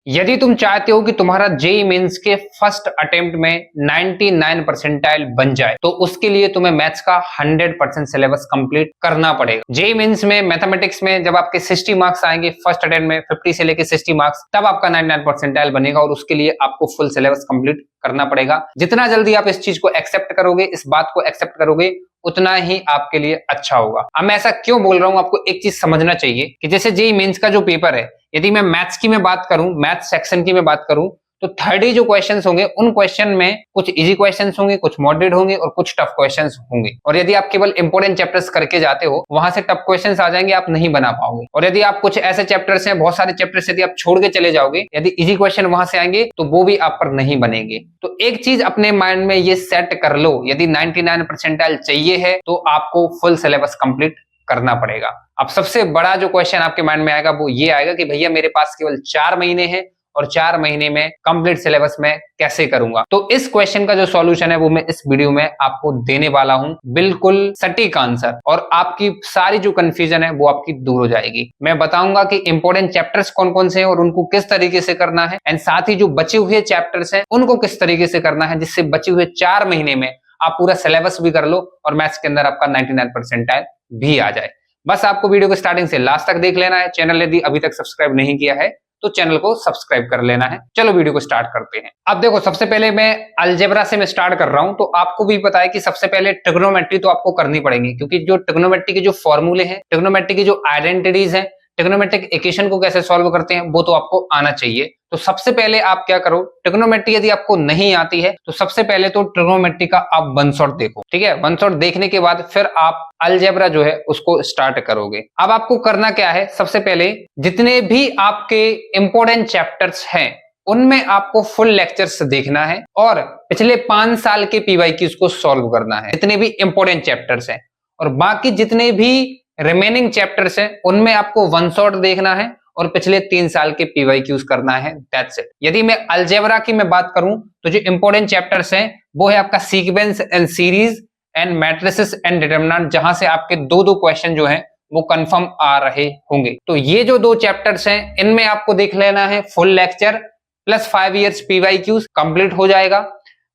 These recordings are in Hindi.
यदि तुम चाहते हो कि तुम्हारा जेईई मेंस के फर्स्ट अटेम्प्ट में 99 परसेंटाइल बन जाए तो उसके लिए तुम्हें मैथ्स का 100% सिलेबस कंप्लीट करना पड़ेगा। जेईई मेंस में मैथमेटिक्स में जब आपके 60 मार्क्स आएंगे फर्स्ट अटेम्प्ट में 50 से लेके 60 मार्क्स, तब आपका 99 परसेंटाइल बनेगा और उसके लिए आपको फुल सिलेबस कंप्लीट करना पड़ेगा। जितना जल्दी आप इस चीज को एक्सेप्ट करोगे, इस बात को एक्सेप्ट करोगे, उतना ही आपके लिए अच्छा होगा। अब मैं ऐसा क्यों बोल रहा हूं, आपको एक चीज समझना चाहिए कि जैसे जेईई मेंस का जो पेपर है, यदि मैं मैथ्स की मैं बात करूं, मैथ्स सेक्शन की मैं बात करूं, तो 30 जो क्वेश्चंस होंगे उन क्वेश्चन में कुछ इजी क्वेश्चंस होंगे, कुछ मॉडरेट होंगे और कुछ टफ क्वेश्चंस होंगे। और यदि आप केवल इंपॉर्टेंट चैप्टर्स करके जाते हो, वहां से टफ क्वेश्चंस आ जाएंगे, आप नहीं बना पाओगे। और यदि आप कुछ ऐसे चैप्टर्स हैं, बहुत सारे चैप्टर्स यदि आप छोड़ के चले जाओगे, यदि इजी क्वेश्चन वहां से आएंगे तो वो भी आप पर नहीं बनेंगे। तो एक चीज अपने माइंड में ये सेट कर लो, यदि 99 परसेंटाइल चाहिए है तो आपको फुल सिलेबस कंप्लीट करना पड़ेगा। अब सबसे बड़ा जो क्वेश्चन आपके माइंड में आएगा वो ये आएगा कि भैया मेरे पास केवल 4 महीने हैं और 4 महीने में कंप्लीट सिलेबस में कैसे करूंगा। तो इस क्वेश्चन का जो सॉल्यूशन है वो मैं इस वीडियो में आपको देने वाला हूं, बिल्कुल सटीक आंसर, और आपकी सारी जो कंफ्यूजन है वो आपकी दूर हो जाएगी। मैं बताऊंगा कि इंपॉर्टेंट चैप्टर्स कौन कौन से हैं और उनको किस तरीके से करना है, एंड साथ ही जो बचे हुए चैप्टर्स हैं उनको किस तरीके से करना है, जिससे बचे हुए 4 महीने में आप पूरा सिलेबस भी कर लो और मैथ्स के अंदर आपका 99 परसेंटाइल भी आ जाए। बस आपको वीडियो को स्टार्टिंग से लास्ट तक देख लेना है। चैनल यदि अभी तक सब्सक्राइब नहीं किया है तो चैनल को सब्सक्राइब कर लेना है। चलो वीडियो को स्टार्ट करते हैं। अब देखो, सबसे पहले मैं अलजेब्रा से मैं स्टार्ट कर रहा हूं। तो आपको भी पता है कि सबसे पहले ट्रिग्नोमेट्री तो आपको करनी पड़ेगी, क्योंकि जो ट्रिग्नोमेट्री के जो फॉर्मूले हैं, ट्रिग्नोमेट्री की जो आइडेंटिटीज हैं, ट्रिग्नोमेट्रिक इक्वेशन को कैसे सॉल्व करते हैं, वो तो आपको आना चाहिए। तो सबसे पहले आप क्या करो, ट्रिग्नोमेट्री यदि आपको नहीं आती है तो सबसे पहले तो ट्रिग्नोमेट्री का आप वन शॉट देखो, ठीक है। वन शॉट देखने के बाद फिर आप अलजेब्रा जो है उसको स्टार्ट करोगे। अब आपको करना क्या है, सबसे पहले जितने भी आपके इंपॉर्टेंट चैप्टर्स हैं उनमें आपको फुल लेक्चर्स देखना है और पिछले 5 साल के पीवाईक्यूज को सॉल्व करना है, जितने भी इंपॉर्टेंट चैप्टर्स हैं। और बाकी जितने भी रिमेनिंग चैप्टर्स हैं उनमें आपको वन शॉट देखना है और पिछले 3 साल के पीवाईक्यूज करना है, दैट्स इट। यदि मैं अलजेब्रा की मैं बात करूं तो जो इंपॉर्टेंट चैप्टर्स हैं वो है आपका sequence and series and matrices and determinant, जहां से आपके 2-2 क्वेश्चन जो हैं वो कंफर्म आ रहे होंगे। तो ये जो 2 चैप्टर्स हैं इनमें आपको देख लेना है full lecture plus 5 years PYQs complete हो जाएगा।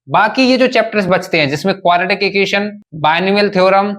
बाकी ये जो चैप्टर्स बचते हैं जिसमें quadratic equation, binomial theorem,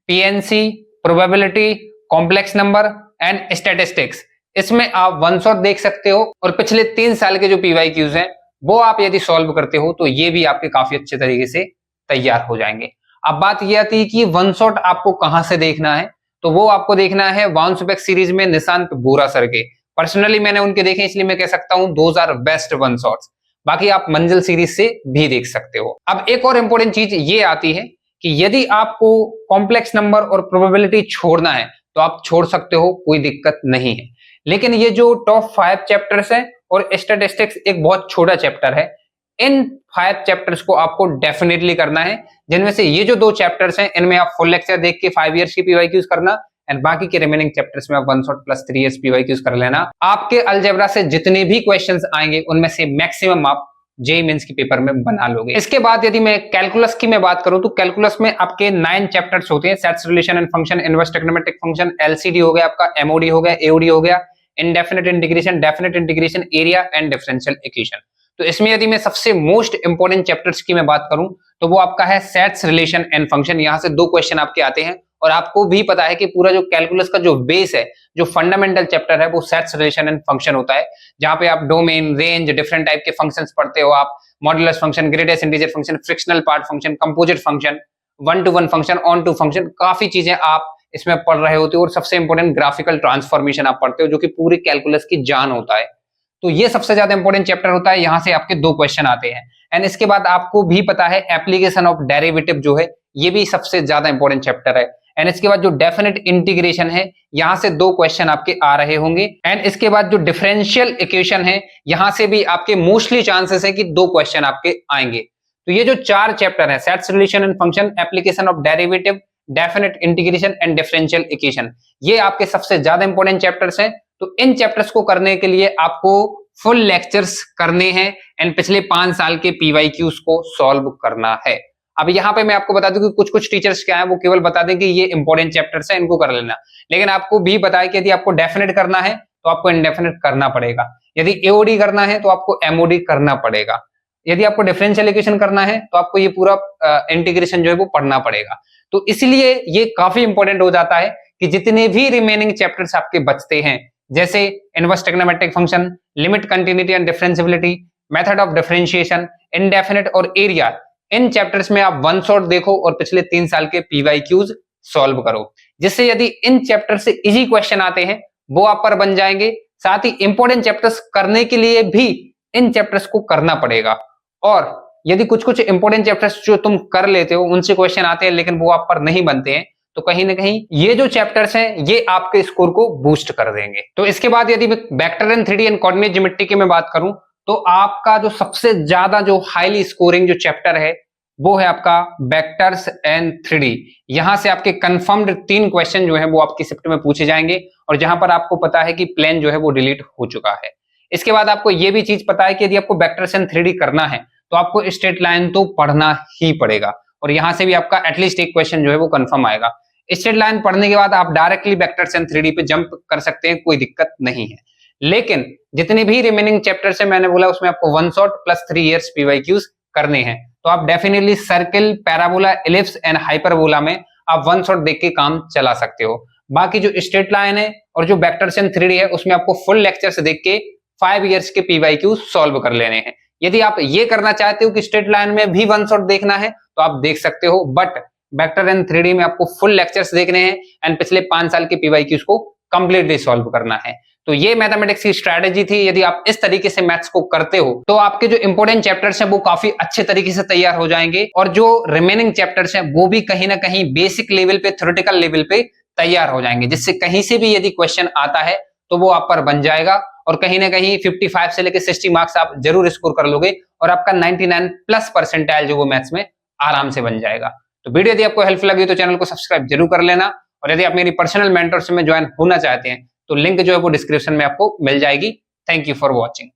PNC, probability, complex number and statistics, इसमें आप वन शॉट देख सकते हो और पिछले 3 साल के जो पीवाईक्यूज हैं वो आप यदि सॉल्व करते हो तो ये भी आपके काफी अच्छे तरीके से तैयार हो जाएंगे। अब बात ये आती है कि वन शॉट आपको कहां से देखना है, तो वो आपको देखना है वाउंसबेक सीरीज में निशांत बोरा सर के। पर्सनली मैंने उनके देखे इसलिए मैं कह सकता हूं those are best one shots. बाकी आप मंजिल सीरीज से भी देख सकते हो। अब एक और इंपॉर्टेंट चीज ये आती है कि यदि आपको कॉम्प्लेक्स नंबर और प्रोबेबिलिटी छोड़ना है तो आप छोड़ सकते हो, कोई दिक्कत नहीं है। लेकिन ये जो टॉप 5 चैप्टर्स हैं और स्टैटिस्टिक्स एक बहुत छोटा चैप्टर है, इन 5 चैप्टर्स को आपको डेफिनेटली करना है। जिनमें से ये जो 2 चैप्टर्स हैं इनमें आप फुल लेक्चर देख के 5 इयर्स की पीवाईक्यूज करना, एंड बाकी के रिमेनिंग चैप्टर्स में आप one shot plus 3 years PYQs कर लेना। आपके अलजेब्रा से जितने भी क्वेश्चंस आएंगे उनमें से मैक्सिमम आप जेईई मेंस के पेपर में बना लोगे। इसके बाद यदि मैं कैलकुलस की मैं बात करूं तो कैलकुलस में आपके 9 चैप्टर्स होते हैं, sets, relation and function, inverse trigonometric function, LCD हो गया आपका, एमओडी हो गया, एओडी हो गया, indefinite integration, definite integration, area and differential equation. तो इसमें यदि मैं सबसे मोस्ट इंपोर्टेंट चैप्टर्स की मैं बात करूं तो वो आपका है सेट्स, रिलेशन एंड फंक्शन। यहां से 2 क्वेश्चन आपके आते हैं और आपको भी पता है कि पूरा जो कैलकुलस का जो बेस है, जो फंडामेंटल चैप्टर है वो सेट्स, रिलेशन एंड फंक्शन होता है, जहां पे आप डोमेन, रेंज, डिफरेंट टाइप के फंक्शंस पढ़ते हो, आप modulus function, greatest integer function, frictional part function, composite function, 1-to-1 function, on-to function, काफी चीजें आप इसमें पढ़ रहे होते हो। और सबसे इंपॉर्टेंट ग्राफिकल ट्रांसफॉर्मेशन आप पढ़ते हो, जो कि पूरी कैलकुलस की जान होता है। तो ये सबसे ज्यादा इंपॉर्टेंट चैप्टर होता है, यहां से आपके 2 क्वेश्चन आते हैं। एंड इसके बाद आपको भी पता है एप्लीकेशन ऑफ डेरिवेटिव जो है ये भी सबसे ज्यादा इंपॉर्टेंट चैप्टर है। एंड इसके बाद जो डेफिनेट इंटीग्रेशन है यहां से 2 क्वेश्चन आपके आ रहे होंगे। एंड इसके बाद जो डिफरेंशियल इक्वेशन है यहां से भी आपके मोस्टली चांसेस है कि 2 क्वेश्चन आपके आएंगे। तो ये जो 4 चैप्टर है, sets, relation and function, application of derivative, definite integration and differential equation, ये आपके सबसे ज्यादा इंपॉर्टेंट चैप्टर्स हैं। तो इन चैप्टर्स को करने के लिए आपको फुल लेक्चर्स करने हैं एंड पिछले 5 साल के पीवाईक्यूज को सॉल्व करना है। अब यहाँ पे मैं आपको बता दूं कि कुछ टीचर्स क्या है वो केवल बता दें कि ये इंपॉर्टेंट चैप्टर्स हैं, इनको कर लेना, लेकिन आपको भी बताया कि यदि आपको डेफिनेट करना है तो आपको इंडेफिनेट करना पड़ेगा। यदि एओडी करना है तो आपको एमओडी करना पड़ेगा। यदि आपको डिफरेंशियल इक्वेशन करना है तो आपको ये पूरा इंटीग्रेशन जो है वो पढ़ना पड़ेगा। तो इसलिए ये काफी इंपॉर्टेंट हो जाता है कि जितने भी रिमेनिंग चैप्टर्स आपके बचते हैं, जैसे inverse trigonometric function, limit continuity and differentiability, method of differentiation, indefinite और एरिया, इन चैप्टर्स में आप वन शॉट देखो और पिछले 3 साल के पीवाईक्यूज सॉल्व करो, जिससे यदि इन चैप्टर से इजी क्वेश्चन आते हैं वो आप पर बन जाएंगे। साथ ही इंपॉर्टेंट चैप्टर्स करने के लिए भी इन चैप्टर्स को करना पड़ेगा। और यदि कुछ कुछ इंपॉर्टेंट चैप्टर्स जो तुम कर लेते हो उनसे क्वेश्चन आते हैं लेकिन वो आप पर नहीं बनते हैं, तो कहीं ना कहीं ये जो चैप्टर्स हैं ये आपके स्कोर को बूस्ट कर देंगे। तो इसके बाद यदि vector and 3D and coordinate geometry की मैं बात करूं तो आपका जो सबसे ज्यादा जो हाईली स्कोरिंग जो चैप्टर है वो है आपका वेक्टर्स एंड 3D। यहां से आपके कंफर्म्ड 3 क्वेश्चन जो है वो आपकी शिफ्ट में पूछे जाएंगे और जहां पर आपको पता है कि प्लेन जो है वो डिलीट हो चुका है। इसके बाद आपको ये भी चीज पता है कि यदि आपको वेक्टर्स एंड 3D करना है तो आपको स्ट्रेट लाइन तो पढ़ना ही पड़ेगा और यहां से भी आपका एटलीस्ट एक क्वेश्चन जो है वो कंफर्म आएगा। स्ट्रेट लाइन पढ़ने के बाद आप डायरेक्टली वेक्टर्स एंड 3D पे जंप कर सकते हैं, कोई दिक्कत नहीं है। लेकिन जितने भी रिमेनिंग चैप्टर्स है मैंने बोला उसमें आपको one shot plus 3 years PYQs करने हैं, तो आप definitely circle, parabola, ellipse and hyperbola में आप वन शॉट देख के काम चला सकते हो। बाकी जो स्ट्रेट लाइन है और जो वेक्टर्स एंड 3D है उसमें आपको फुल लेक्चर्स देख के 5 इयर्स के पीवाईक्यू सॉल्व कर लेने हैं। यदि आप ये करना चाहते हो कि स्ट्रेट लाइन में भी वन शॉट देखना है तो आप देख सकते हो, बट वेक्टर एंड 3D में आपको फुल लेक्चर्स देखने हैं एंड पिछले 5 साल के पीवाईक्यूज को कंप्लीटली सॉल्व करना है। तो ये मैथमेटिक्स की स्ट्रैटेजी थी। यदि आप इस तरीके से मैथ्स को करते हो तो आपके जो इंपॉर्टेंट चैप्टर्स हैं वो काफी अच्छे तरीके से तैयार हो जाएंगे और जो रिमेनिंग चैप्टर्स हैं वो भी कहीं ना कहीं बेसिक लेवल पे, थ्योरेटिकल लेवल पे तैयार हो जाएंगे, जिससे कहीं से भी यदि क्वेश्चन आता है तो वो आप पर बन जाएगा और कहीं ना कहीं 55 से लेकर 60 मार्क्स आप जरूर स्कोर कर लोगे और आपका 99+ परसेंटाइल जो वो मैथ्स में आराम से बन जाएगा। तो वीडियो यदि आपको हेल्पफुल लगी तो चैनल को सब्सक्राइब जरूर कर लेना और यदि आप मेरी पर्सनल मेंटरशिप में ज्वाइन होना चाहते हैं तो लिंक जो है वो डिस्क्रिप्शन में आपको मिल जाएगी। Thank you for watching.